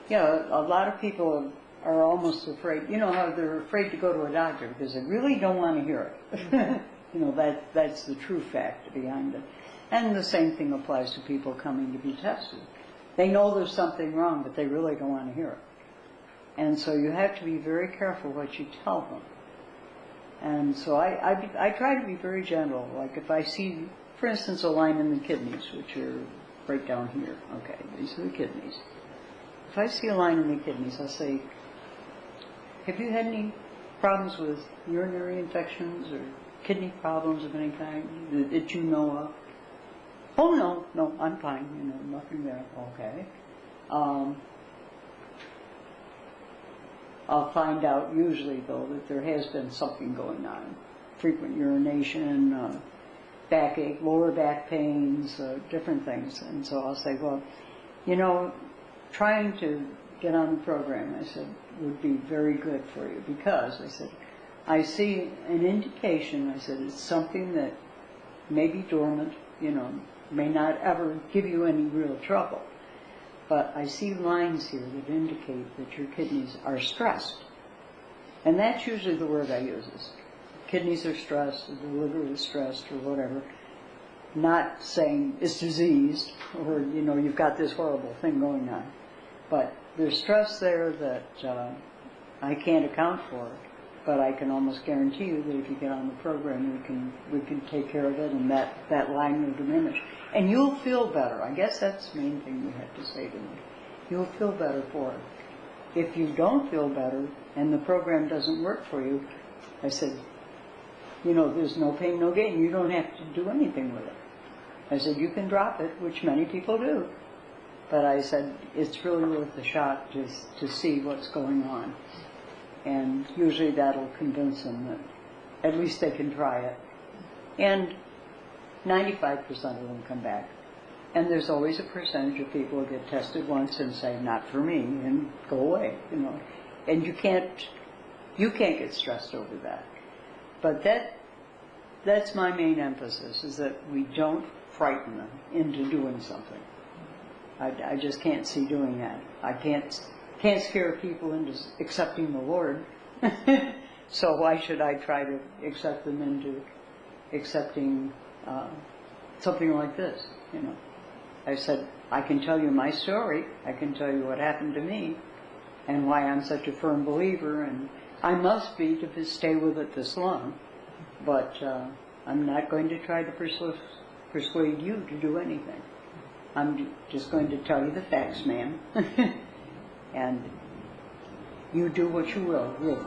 Yeah, a lot of people are almost afraid. You know how they're afraid to go to a doctor because they really don't want to hear it. You know, that's the true fact behind it. And the same thing applies to people coming to be tested. They know there's something wrong, but they really don't want to hear it. And so you have to be very careful what you tell them. And so I try to be very gentle. Like if I see, for instance, a line in the kidneys, which are right down here. Okay, these are the kidneys. If I see a line in the kidneys, I'll say, have you had any problems with urinary infections or kidney problems of any kind that you know of? Oh, no, I'm fine, you know, nothing there. Okay. I'll find out usually, though, that there has been something going on. Frequent urination, backache, lower back pains, different things. And so I'll say, well, you know, trying to get on the program, I said, would be very good for you because, I said, I see an indication, I said, it's something that may be dormant, you know, may not ever give you any real trouble. But I see lines here that indicate that your kidneys are stressed. And that's usually the word I use is kidneys are stressed, or the liver is stressed, or whatever. Not saying it's diseased, or, you know, you've got this horrible thing going on. But there's stress there that I can't account for, but I can almost guarantee you that if you get on the program, we can take care of it, and that line will diminish. And you'll feel better. I guess that's the main thing you have to say to me. You'll feel better for it. If you don't feel better and the program doesn't work for you, I said, you know, there's no pain, no gain. You don't have to do anything with it. I said, you can drop it, which many people do. But I said, it's really worth the shot to see what's going on. And usually that'll convince them that at least they can try it. And 95% of them come back. And there's always a percentage of people who get tested once and say, not for me, and go away, you know. And you can't get stressed over that. But that's my main emphasis, is that we don't frighten them into doing something. I just can't see doing that. I can't scare people into accepting the Lord. So why should I try to accept them into accepting something like this, you know? I said, I can tell you my story. I can tell you what happened to me and why I'm such a firm believer, and I must be to stay with it this long. But I'm not going to try to persuade you to do anything. I'm just going to tell you the facts, ma'am. And you do what you will, really.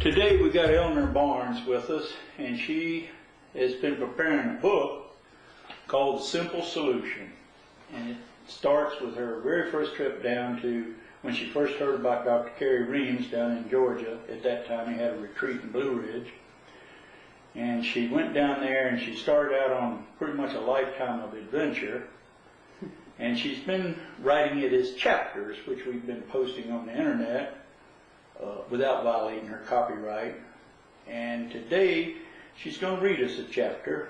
Today we got Eleanor Barnes with us, and she has been preparing a book called The Simple Solution. And it starts with her very first trip down to when she first heard about Dr. Kerry Reams down in Georgia. At that time he had a retreat in Blue Ridge. And she went down there and she started out on pretty much a lifetime of adventure. And she's been writing it as chapters, which we've been posting on the internet without violating her copyright. And today she's going to read us a chapter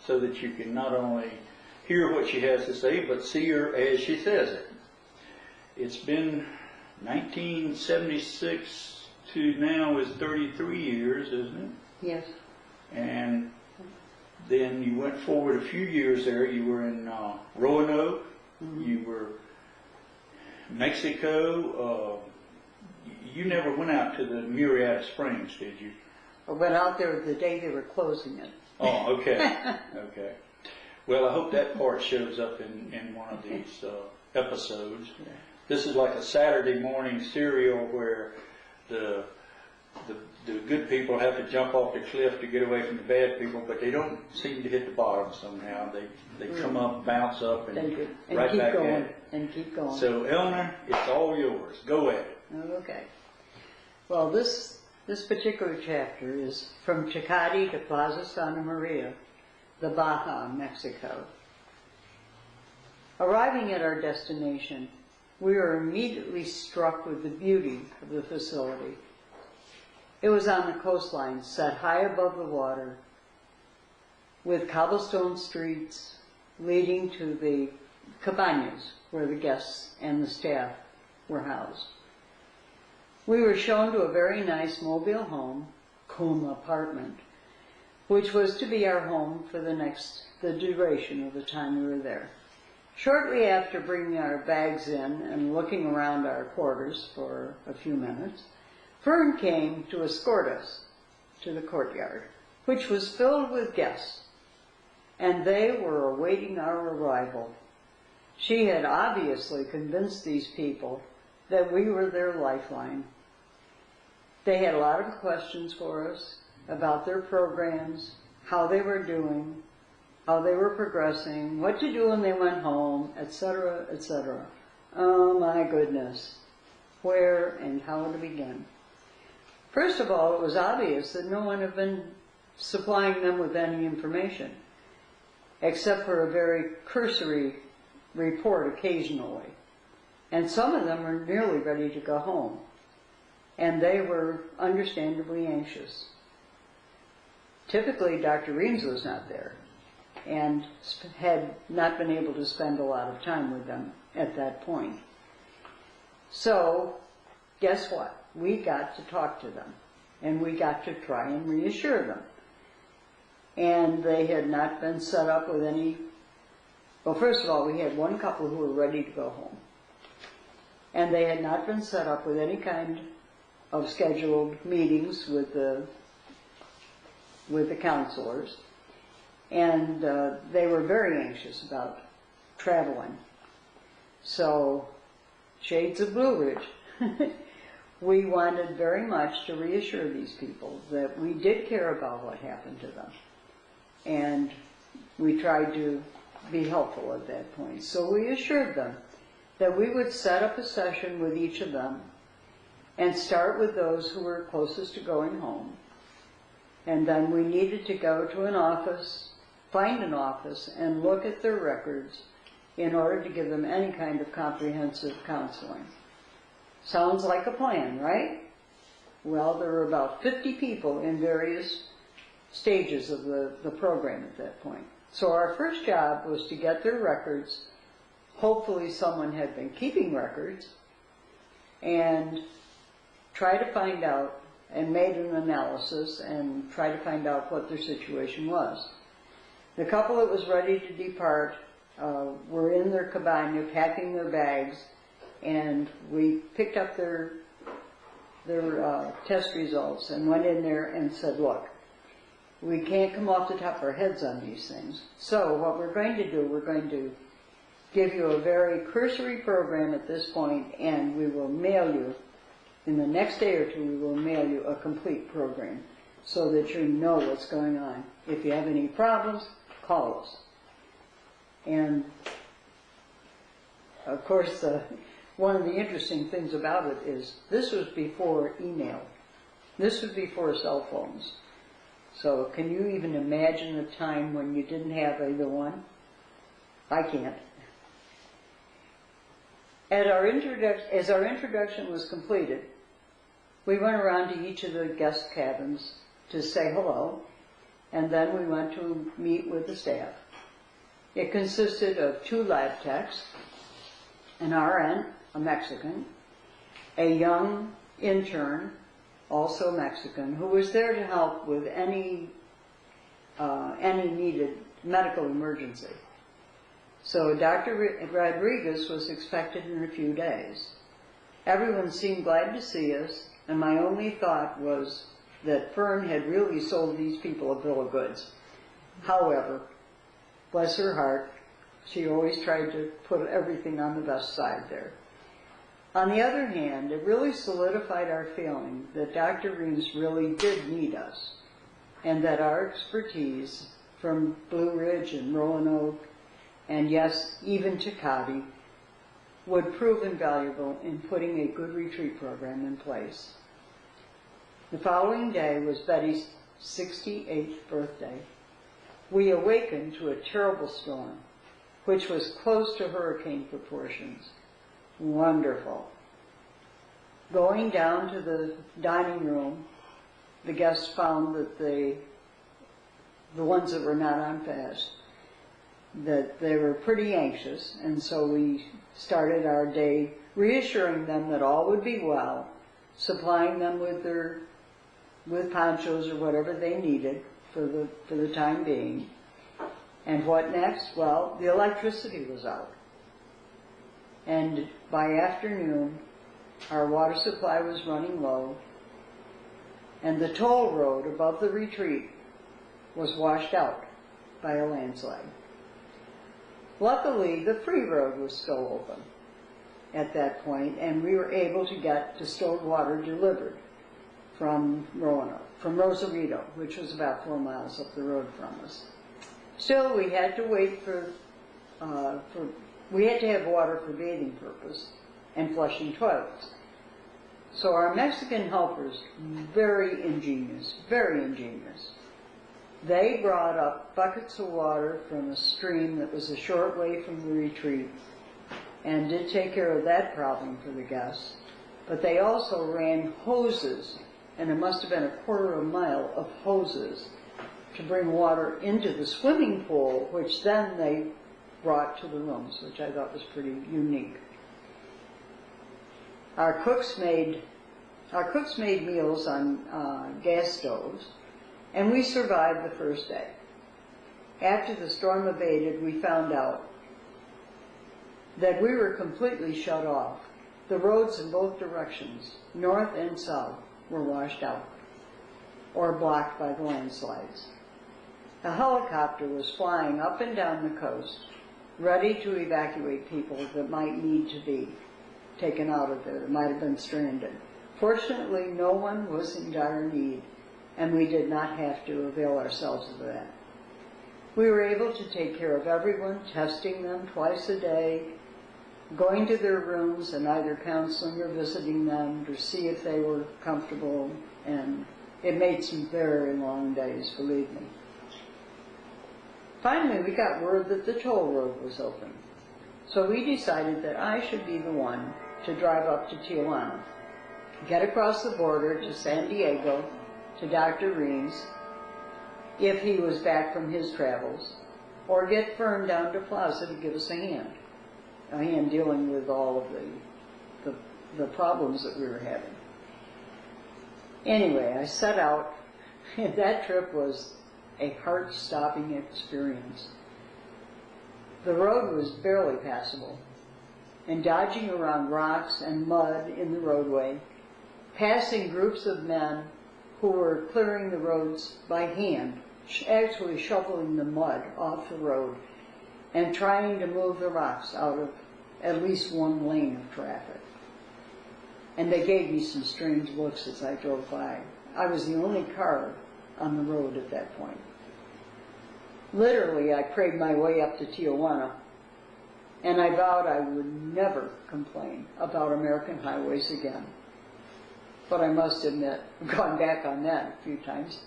so that you can not only hear what she has to say, but see her as she says it. It's been 1976 to now is 33 years, isn't it? Yes. And then you went forward a few years there. You were in Roanoke. You were Mexico. You never went out to the Murrieta Springs, did you? I went out there the day they were closing it. Oh, okay. Okay. Well, I hope that part shows up in one of these episodes. Yeah. This is like a Saturday morning serial where the good people have to jump off the cliff to get away from the bad people, but they don't seem to hit the bottom somehow. They come up, bounce up, and right keep back going, at it. and keep going. So, Eleanor, it's all yours. Go at it. Okay. Well, this particular chapter is from Tecate to Plaza Santa Maria, the Baja, Mexico. Arriving at our destination, we were immediately struck with the beauty of the facility. It was on the coastline, set high above the water, with cobblestone streets leading to the cabañas where the guests and the staff were housed. We were shown to a very nice mobile home, cum apartment, which was to be our home for the duration of the time we were there. Shortly after bringing our bags in and looking around our quarters for a few minutes, Fern came to escort us to the courtyard, which was filled with guests, and they were awaiting our arrival. She had obviously convinced these people that we were their lifeline. They had a lot of questions for us about their programs, how they were doing, how they were progressing, what to do when they went home, etc., etc. Oh my goodness, where and how to begin? First of all, it was obvious that no one had been supplying them with any information, except for a very cursory report occasionally. And some of them were nearly ready to go home, and they were understandably anxious. Typically, Dr. Reams was not there, and had not been able to spend a lot of time with them at that point. So, guess what? We got to talk to them, and we got to try and reassure them. And they had not been set up with any... Well, first of all, we had one couple who were ready to go home, and they had not been set up with any kind of scheduled meetings with the counselors, and they were very anxious about traveling. So, shades of Blue Ridge. We wanted very much to reassure these people that we did care about what happened to them, and we tried to be helpful at that point. So we assured them that we would set up a session with each of them and start with those who were closest to going home. And then we needed to go to an office, find an office, and look at their records in order to give them any kind of comprehensive counseling. Sounds like a plan, right? Well, there were about 50 people in various stages of the program at that point. So our first job was to get their records. Hopefully someone had been keeping records, and try to find out, and made an analysis and try to find out what their situation was. The couple that was ready to depart were in their cabana packing their bags, and we picked up their test results and went in there and said, look, we can't come off the top of our heads on these things. So what we're going to do, we're going to give you a very cursory program at this point, and we will mail you In the next day or two, we will mail you a complete program so that you know what's going on. If you have any problems, call us. And of course, one of the interesting things about it is this was before email. This was before cell phones. So can you even imagine a time when you didn't have either one? I can't. As our introduction was completed, we went around to each of the guest cabins to say hello, and then we went to meet with the staff. It consisted of 2 lab techs, an RN, a Mexican, a young intern, also Mexican, who was there to help with any needed medical emergency. So Dr. Rodriguez was expected in a few days. Everyone seemed glad to see us, and my only thought was that Fern had really sold these people a bill of goods. However, bless her heart, she always tried to put everything on the best side there. On the other hand, it really solidified our feeling that Dr. Reams really did need us, and that our expertise from Blue Ridge and Roanoke, and yes, even Tecate, would prove invaluable in putting a good retreat program in place. The following day was Betty's 68th birthday. We awakened to a terrible storm, which was close to hurricane proportions. Wonderful. Going down to the dining room, the guests found that the ones that were not on fast, that they were pretty anxious, and so we started our day reassuring them that all would be well, supplying them with ponchos or whatever they needed for the time being. And what next? Well, the electricity was out. And by afternoon, our water supply was running low, and the toll road above the retreat was washed out by a landslide. Luckily, the free road was still open at that point, and we were able to get distilled water delivered from Rosarito, which was about 4 miles up the road from us. Still, we had to wait we had to have water for bathing purpose and flushing toilets. So our Mexican helpers, very ingenious, very ingenious. They brought up buckets of water from a stream that was a short way from the retreat and did take care of that problem for the guests. But they also ran hoses, and it must have been 1/4 mile of hoses to bring water into the swimming pool, which then they brought to the rooms, which I thought was pretty unique. Our cooks made meals on gas stoves, and we survived the first day. After the storm abated, we found out that we were completely shut off. The roads in both directions, north and south, were washed out or blocked by the landslides. A helicopter was flying up and down the coast, ready to evacuate people that might need to be taken out of there, that might have been stranded. Fortunately, no one was in dire need, and we did not have to avail ourselves of that. We were able to take care of everyone, testing them twice a day, going to their rooms and either counseling or visiting them to see if they were comfortable, and it made some very long days, believe me. Finally, we got word that the toll road was open, so we decided that I should be the one to drive up to Tijuana, get across the border to San Diego, to Dr. Reams, if he was back from his travels, or get Fern down to Plaza to give us a hand dealing with all of the problems that we were having. Anyway, I set out, and that trip was a heart-stopping experience. The road was barely passable, and dodging around rocks and mud in the roadway, passing groups of men who were clearing the roads by hand, actually shoveling the mud off the road, and trying to move the rocks out of at least one lane of traffic. and they gave me some strange looks as I drove by. I was the only car on the road at that point. Literally, I prayed my way up to Tijuana, and I vowed I would never complain about American highways again. But I must admit, I've gone back on that a few times.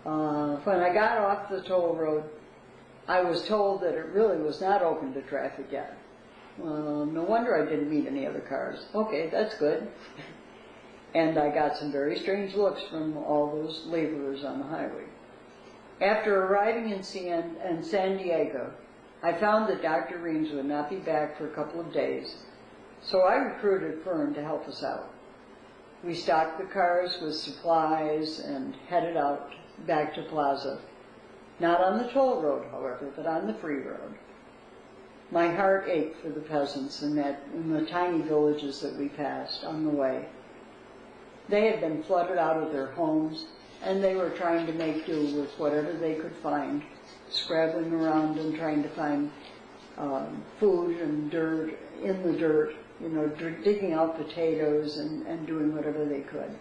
When I got off the toll road, I was told that it really was not open to traffic yet. Well, no wonder I didn't meet any other cars. Okay, that's good. And I got some very strange looks from all those laborers on the highway. After arriving in San Diego, I found that Dr. Reams would not be back for a couple of days, so I recruited Fern to help us out. We stocked the cars with supplies and headed out back to Plaza. Not on the toll road, however, but on the free road. My heart ached for the peasants in the tiny villages that we passed on the way. They had been flooded out of their homes, and they were trying to make do with whatever they could find, scrabbling around and trying to find food and dirt, in the dirt, digging out potatoes and doing whatever they could.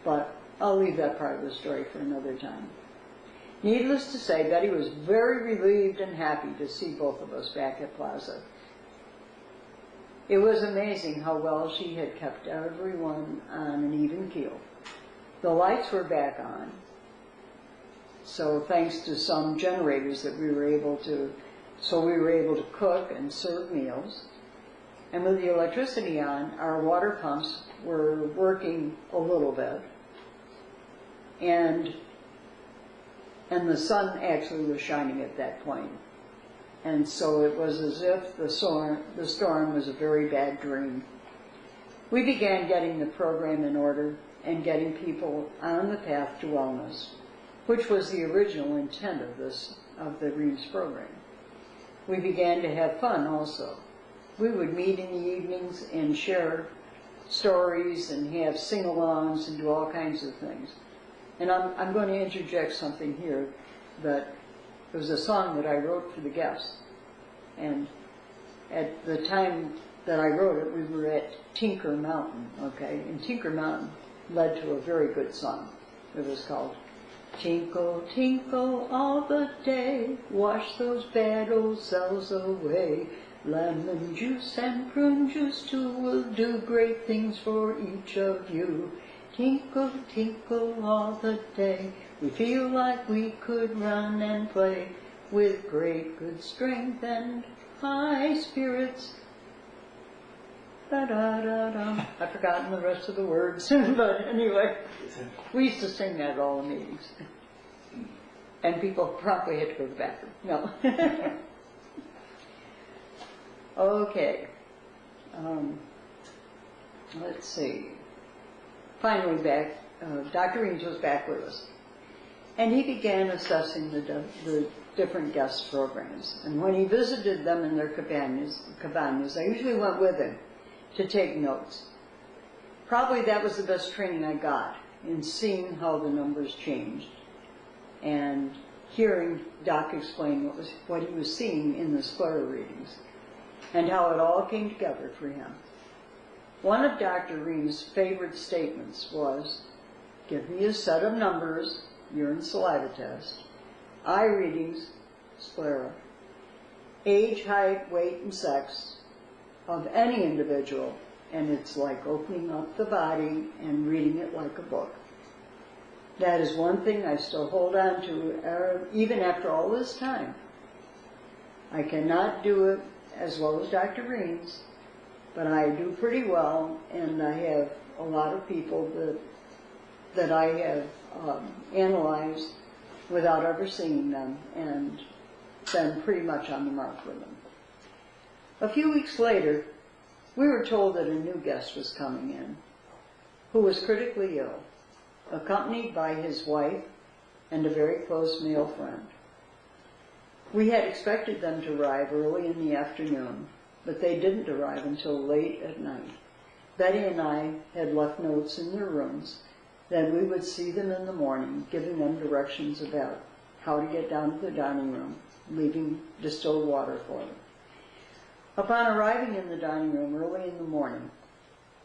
But I'll leave that part of the story for another time. Needless to say, Betty was very relieved and happy to see both of us back at Plaza. It was amazing how well she had kept everyone on an even keel. The lights were back on, so thanks to some generators that we were able to cook and serve meals. And with the electricity on, our water pumps were working a little bit. And the sun actually was shining at that point. And so it was as if the storm was a very bad dream. We began getting the program in order and getting people on the path to wellness, which was the original intent of the Reams program. We began to have fun also. We would meet in the evenings and share stories and have sing-alongs and do all kinds of things. And I'm going to interject something here, that it was a song that I wrote for the guests. And at the time that I wrote it, we were at Tinker Mountain, okay? And Tinker Mountain led to a very good song. It was called Tinkle, tinkle all the day, wash those bad old cells away. Lemon juice and prune juice too will do great things for each of you. Tinkle, tinkle all the day, we feel like we could run and play with great good strength and high spirits. Da-da-da-da. I've forgotten the rest of the words, but anyway, we used to sing that at all the meetings. And people promptly had to go to the bathroom. No. Okay. Let's see. Finally Dr. Reams was back with us. And he began assessing the different guest programs. And when he visited them in their cabanas, I usually went with him to take notes. Probably that was the best training I got in seeing how the numbers changed and hearing Doc explain what he was seeing in the sclera readings and how it all came together for him. One of Dr. Reams' favorite statements was, "Give me a set of numbers, urine saliva test, eye readings, sclera, age, height, weight, and sex of any individual, and it's like opening up the body and reading it like a book." That is one thing I still hold on to even after all this time. I cannot do it as well as Dr. Reams, but I do pretty well, and I have a lot of people that I have analyzed without ever seeing them, and been pretty much on the mark with them. A few weeks later, we were told that a new guest was coming in, who was critically ill, accompanied by his wife and a very close male friend. We had expected them to arrive early in the afternoon, but they didn't arrive until late at night. Betty and I had left notes in their rooms that we would see them in the morning, giving them directions about how to get down to the dining room, leaving distilled water for them. Upon arriving in the dining room early in the morning,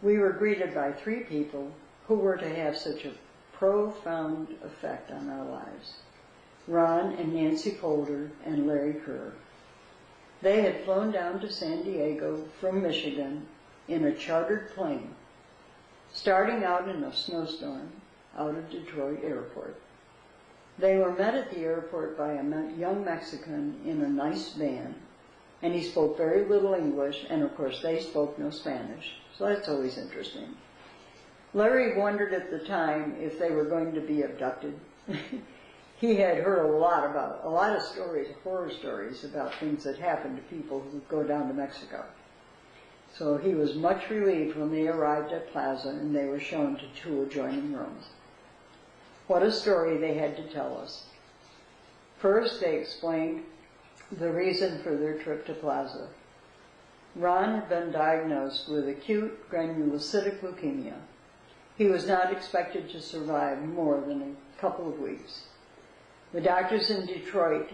we were greeted by 3 people who were to have such a profound effect on our lives: Ron and Nancy Polder and Larry Kerr. They had flown down to San Diego from Michigan in a chartered plane, starting out in a snowstorm out of Detroit Airport. They were met at the airport by a young Mexican in a nice van, and he spoke very little English, and of course they spoke no Spanish, so that's always interesting. Larry wondered at the time if they were going to be abducted. He had heard a lot of stories, horror stories about things that happened to people who go down to Mexico. So he was much relieved when they arrived at Plaza and they were shown to 2 adjoining rooms. What a story they had to tell us. First, they explained the reason for their trip to Plaza. Ron had been diagnosed with acute granulocytic leukemia. He was not expected to survive more than a couple of weeks. The doctors in Detroit,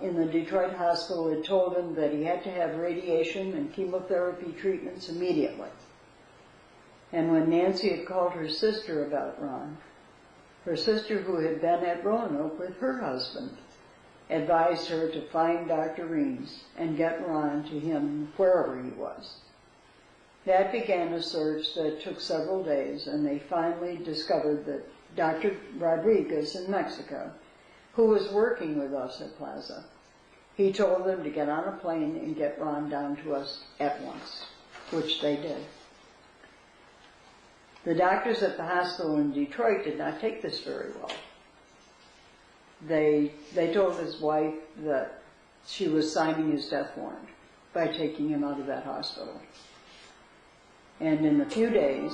in the Detroit hospital, had told him that he had to have radiation and chemotherapy treatments immediately. And when Nancy had called her sister about Ron, her sister, who had been at Roanoke with her husband, advised her to find Dr. Reams and get Ron to him wherever he was. That began a search that took several days, and they finally discovered that Dr. Rodriguez in Mexico, who was working with us at Plaza, he told them to get on a plane and get Ron down to us at once, which they did. The doctors at the hospital in Detroit did not take this very well. They told his wife that she was signing his death warrant by taking him out of that hospital. And in a few days,